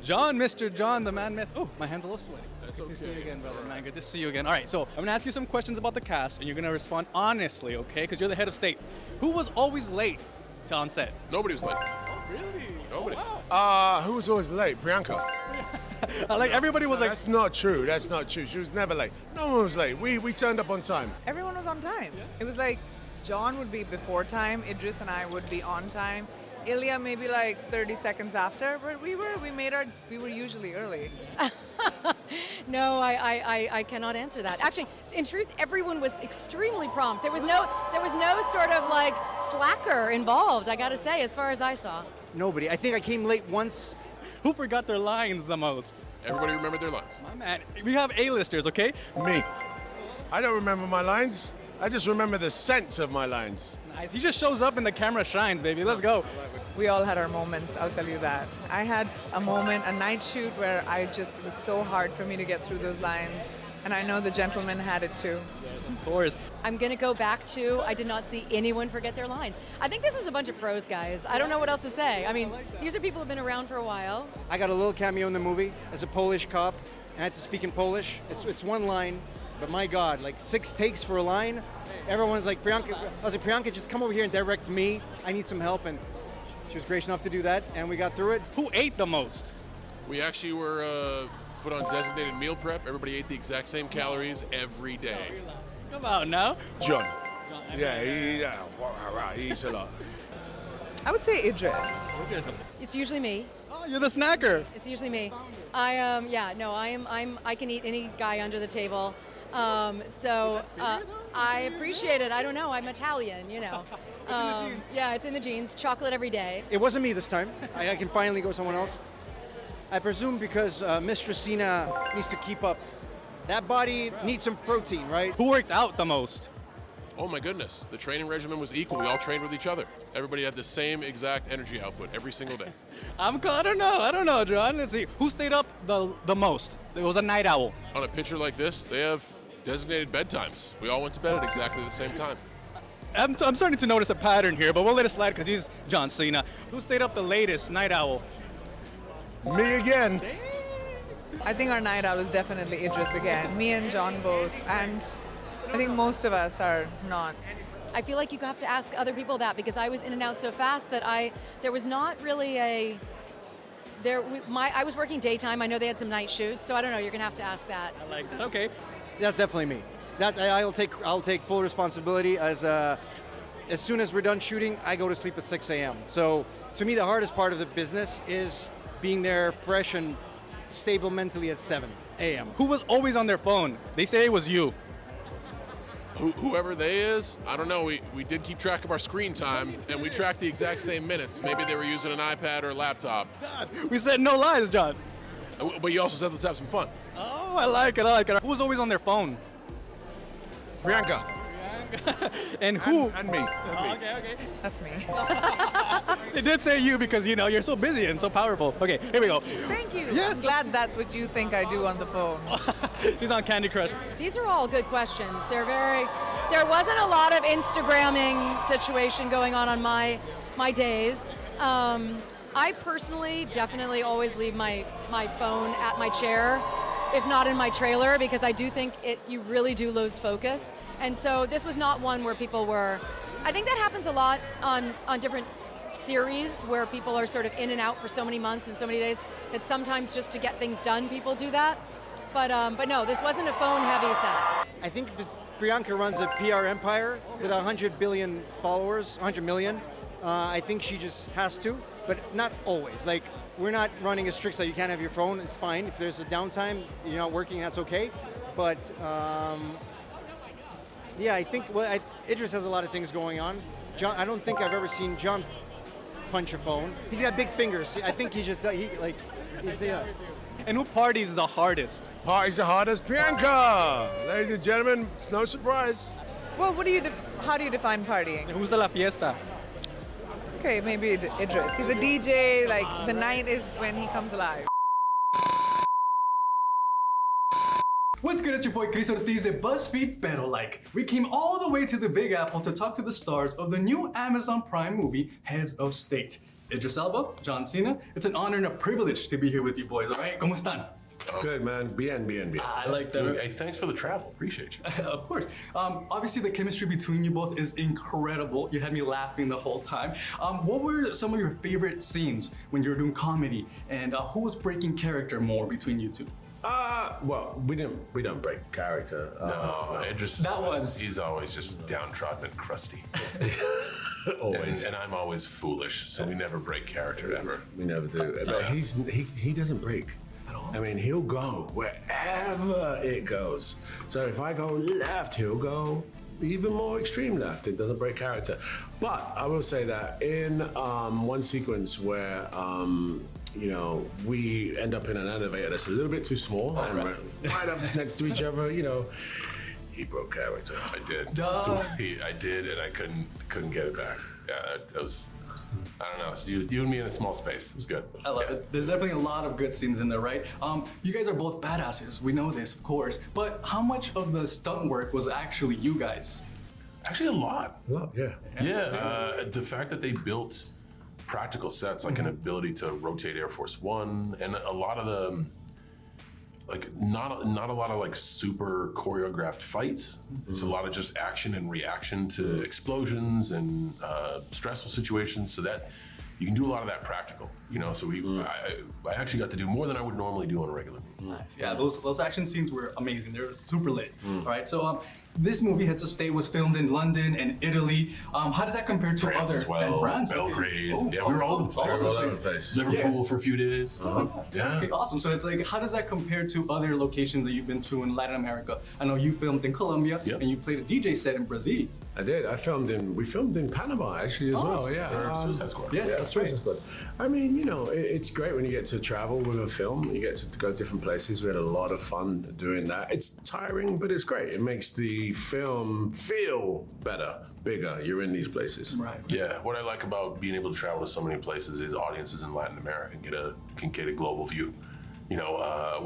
John, Mr. John, the man myth. Oh, my hand's a little sweaty. That's Good to see you okay. again, brother. Man, good to see you again. All right, so I'm gonna ask you some questions about the cast, and you're gonna respond honestly, okay? Because you're the head of state. Who was always late to on set? Nobody was late. Oh, really? Nobody. Who was always late? Priyanka. Like everybody was like, That's not true. That's not true. She was never late. No one was late. We turned up on time. Everyone was on time. It was like John would be before time, Idris and I would be on time. Ilya maybe like 30 seconds after, but we were usually early. No, I cannot answer that. Actually, in truth, everyone was extremely prompt. There was no sort of like slacker involved, I gotta say, as far as I saw. Nobody. I think I came late once. who forgot their lines the most? Everybody remembered their lines. My man, we have A-listers, okay? Me. I don't remember my lines. I just remember the sense of my lines. Nice. He just shows up and the camera shines, baby. Let's go. We all had our moments, I'll tell you that. I had a moment, a night shoot, where it was so hard for me to get through those lines. And I know the gentleman had it too. Of course. I'm gonna go back to, I did not see anyone forget their lines. I think this is a bunch of pros, guys. I don't know what else to say. I mean, these are people who've been around for a while. I got a little cameo in the movie as a Polish cop. I had to speak in Polish. It's one line, but my God, like 6 takes for a line. Everyone's like, Priyanka, I was like, Priyanka, just come over here and direct me. I need some help. And she was gracious enough to do that, and we got through it. Who ate the most? We actually were put on designated meal prep. Everybody ate the exact same calories every day. Come on now. John. Yeah, he eats a lot. I would say Idris. It's usually me. Oh, you're the snacker. It's usually me. I can eat any guy under the table. I appreciate it. I don't know. I'm Italian, you know. Yeah, it's in the genes. Chocolate every day. It wasn't me this time. I can finally go someone else. I presume because Mr. Cena needs to keep up. That body needs some protein, right? Who worked out the most? Oh my goodness, the training regimen was equal. We all trained with each other. Everybody had the same exact energy output every single day. I don't know, John. Let's see. Who stayed up the most? It was a night owl. On a picture like this, they have designated bedtimes. We all went to bed at exactly the same time. I'm starting to notice a pattern here, but we'll let it slide because he's John Cena. Who stayed up the latest, night owl? Me again. I think our night owl is definitely Idris again. Me and John both. And I think most of us are not. I feel like you have to ask other people that because I was in and out so fast that there was not really I was working daytime. I know they had some night shoots, so I don't know. You're gonna have to ask that. I like that. Okay. That's definitely me. That I'll take full responsibility as soon as we're done shooting, I go to sleep at 6 a.m. So to me, the hardest part of the business is being there fresh and stable mentally at 7 a.m. Who was always on their phone? They say it was you. Whoever they is, I don't know. We did keep track of our screen time, and we tracked the exact same minutes. Maybe they were using an iPad or a laptop. God, we said no lies, John. But you also said let's have some fun. Oh, I like it. Who was always on their phone? Priyanka. And who? And me. Okay. That's me. They did say you because, you know, you're so busy and so powerful. Okay, here we go. Thank you. Yes. I'm glad that's what you think I do on the phone. She's on Candy Crush. These are all good questions. There wasn't a lot of Instagramming situation going on my days. I personally definitely always leave my phone at my chair, if not in my trailer, because I do think you really do lose focus. And so this was not one where people were, I think that happens a lot on different series where people are sort of in and out for so many months and so many days that sometimes just to get things done, people do that. But no, this wasn't a phone-heavy set. I think Priyanka runs a PR empire with 100 billion followers, 100 million. I think she just has to, but not always. Like, we're not running a strict, so you can't have your phone, it's fine. If there's a downtime, you're not working, that's okay. But, yeah, I think, Idris has a lot of things going on. John, I don't think I've ever seen John punch a phone. He's got big fingers. I think he's the... And who parties the hardest? Party's the hardest. Priyanka. Ladies and gentlemen, it's no surprise. Well, how do you define partying? Who's the la fiesta? Okay, maybe Idris. He's a DJ, like the night is when he comes alive. What's good, it's your boy Chris Ortiz de BuzzFeed Pero Like. We came all the way to the Big Apple to talk to the stars of the new Amazon Prime movie, Heads of State. Idris Elba, John Cena. It's an honor and a privilege to be here with you boys, all right? ¿Cómo están? Good, man. Bien. I like that. Hey, thanks for the travel. Appreciate you. Of course. Obviously, the chemistry between you both is incredible. You had me laughing the whole time. What were some of your favorite scenes when you were doing comedy? And who was breaking character more between you two? Well, we don't break character. No, Idris he's always just downtrodden and crusty. Always. And I'm always foolish, so we never break character ever. We never do. But he doesn't break. I mean, he'll go wherever it goes. So if I go left, he'll go even more extreme left. It doesn't break character. But I will say that in one sequence where we end up in an elevator that's a little bit too small and we're right up next to each other, he broke character. I did. I did, and I couldn't get it back. Yeah, that was. I don't know. It's you and me in a small space. It was good. I love it. There's definitely a lot of good scenes in there, right? You guys are both badasses. We know this, of course. But how much of the stunt work was actually you guys? Actually, a lot. Yeah. Yeah. The fact that they built practical sets, like an ability to rotate Air Force One, and a lot of the. Not a lot of like super choreographed fights. It's a lot of just action and reaction to explosions and stressful situations, so that you can do a lot of that practical. So I actually got to do more than I would normally do on a regular movie. Nice. Yeah, those action scenes were amazing. They were super lit. All right, so this movie, Heads of State, was filmed in London and Italy. How does that compare to France other as well, and France? Belgrade. Okay. Yeah, we were all over the place. All over the place. Liverpool for a few days. Yeah. Okay, awesome. So it's like, how does that compare to other locations that you've been to in Latin America? I know you filmed in Colombia and you played a DJ set in Brazil. I did. We filmed in Panama actually as well. Yeah. Suicide Squad. Yes, that's right. Suicide Squad. I mean, it's great when you get to travel with a film. You get to go different places. We had a lot of fun doing that. It's tiring, but it's great. It makes the film feel better, bigger. You're in these places. Right. Yeah, what I like about being able to travel to so many places is audiences in Latin America can get a global view. We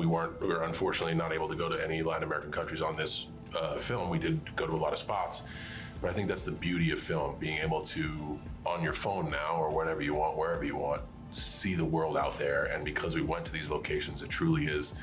were unfortunately not able to go to any Latin American countries on this film. We did go to a lot of spots, but I think that's the beauty of film, being able to, on your phone now or whenever you want, wherever you want, see the world out there. And because we went to these locations, it truly is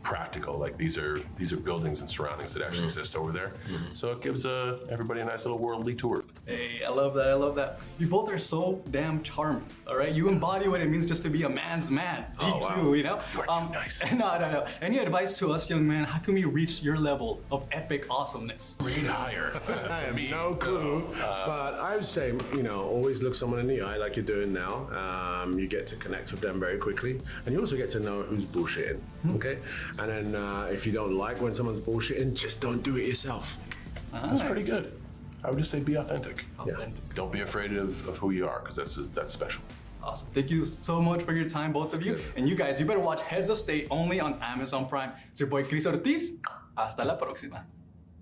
practical. Like these are buildings and surroundings that actually exist over there. So it gives everybody a nice little worldly tour. Hey, I love that. You both are so damn charming, all right? You embody what it means just to be a man's man. GQ, wow. You know? You are too nice. No. Any advice to us, young man? How can we reach your level of epic awesomeness? Read higher. I have no clue, but I would say, always look someone in the eye like you're doing now. You get to connect with them very quickly, and you also get to know who's bullshitting, okay? And then if you don't like when someone's bullshitting, just don't do it yourself. That's pretty good. I would just say be authentic. Authentic. Don't be afraid of who you are, because that's special. Awesome. Thank you so much for your time, both of you. And you guys, you better watch Heads of State only on Amazon Prime. It's your boy Chris Ortiz. Hasta la próxima.